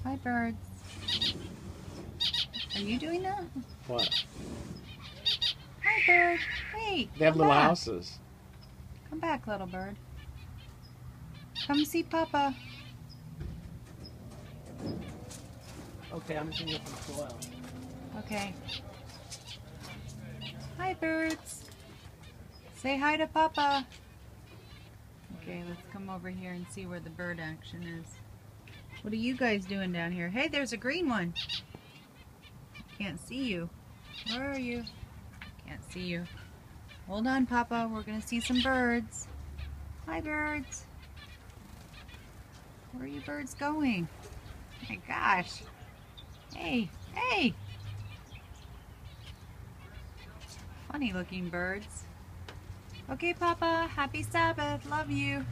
Hi, birds. Are you doing that? What? Hi, bird. Hey, They have come little back. houses. Come back, little bird. Come see Papa. Okay, I'm just gonna get some soil. Okay. Hi, birds. Say hi to Papa. Okay, let's come over here and see where the bird action is. What are you guys doing down here? Hey, there's a green one. Can't see you. Where are you? Can't see you. Hold on, Papa. We're gonna see some birds. Hi, birds. Where are you birds going? My gosh. Hey, hey. Funny looking birds. Okay, Papa. Happy Sabbath. Love you.